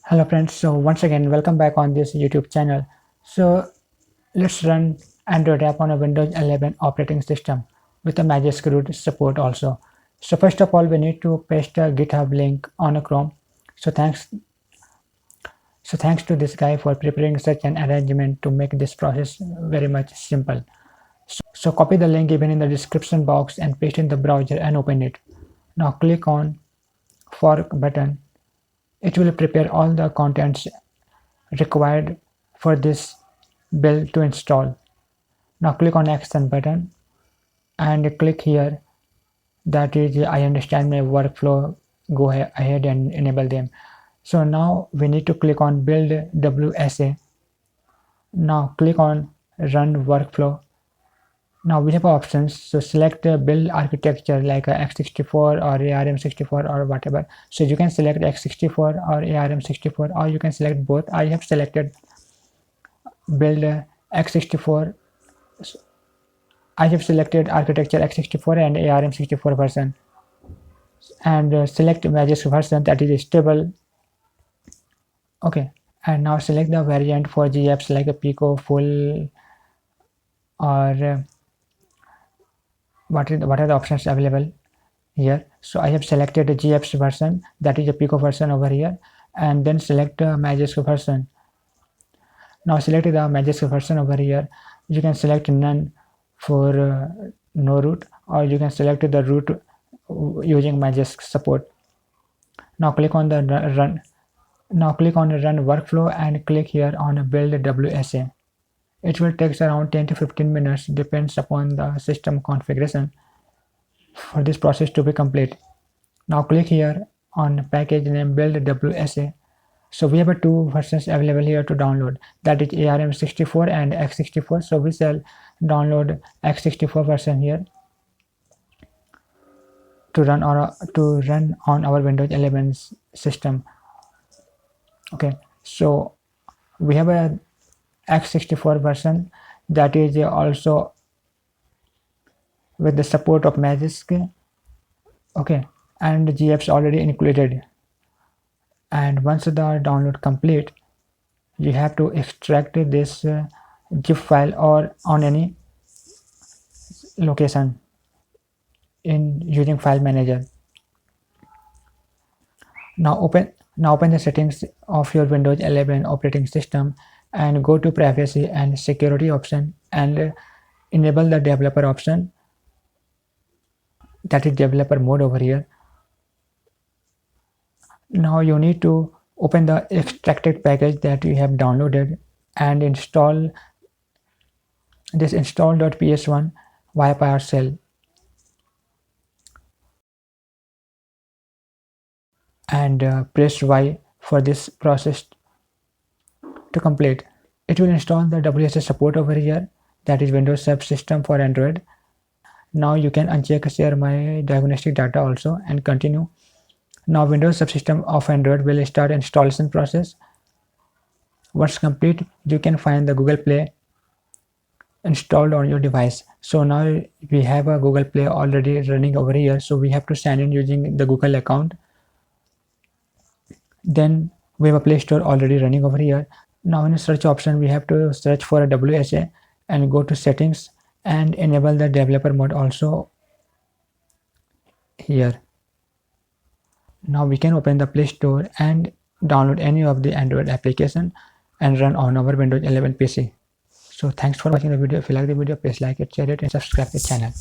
Hello friends, so once again welcome back on this YouTube channel. So let's run Android app on a Windows 11 operating system with a magisk root support also. So first of all we need to paste a GitHub link on a Chrome. So thanks to this guy for preparing such an arrangement to make this process very much simple. So copy the link given in the description box and paste in the browser and open it. Now click on fork button. It will prepare all the contents required for this build to install. Now click on action button and click here, that is I understand my workflow, go ahead and enable them. So now we need to click on build WSA. Now click on run workflow. Now we have options, so select build architecture like a x64 or ARM64 or whatever. So you can select x64 or ARM64 or you can select both. I have selected build x64. I have selected architecture x64 and ARM64 version, and select magisk version, that is stable. Okay, and now select the variant for GApps like a Pico, full, or what are the options available here. So I have selected the GApps version, that is a Pico version over here, and then select magisk version. Now select the magisk version over here. You can select none for no root, or you can select the root using magisk support. Now click on the run. Now click on the run workflow and click here on build WSA. It will take around 10 to 15 minutes, depends upon the system configuration, for this process to be complete. Now click here on package name build WSA. So we have two versions available here to download, that is ARM64 and x64. So we shall download x64 version here to run on our Windows 11 system. Okay, so we have a x64 version that is also with the support of magisk. Okay, and GApps already included. And once the download complete, you have to extract this zip file or on any location in using file manager. Now open the settings of your Windows 11 operating system and go to privacy and security option and enable the developer option, that is developer mode over here. Now you need to open the extracted package that you have downloaded and install this install.ps1 via PowerShell, and press Y for this process to complete. It will install the WSA support over here, that is Windows subsystem for Android. Now you can uncheck share my diagnostic data also and continue. Now Windows subsystem of Android will start installation process. Once complete, you can find the Google Play installed on your device. So now we have a Google Play already running over here, so we have to sign in using the Google account. Then we have a Play Store already running over here. Now in the search option, we have to search for a WSA and go to settings and enable the developer mode also here. Now we can open the Play Store and download any of the Android application and run on our Windows 11 PC. So thanks for watching the video. If you like the video, please like it, share it, and subscribe to the channel.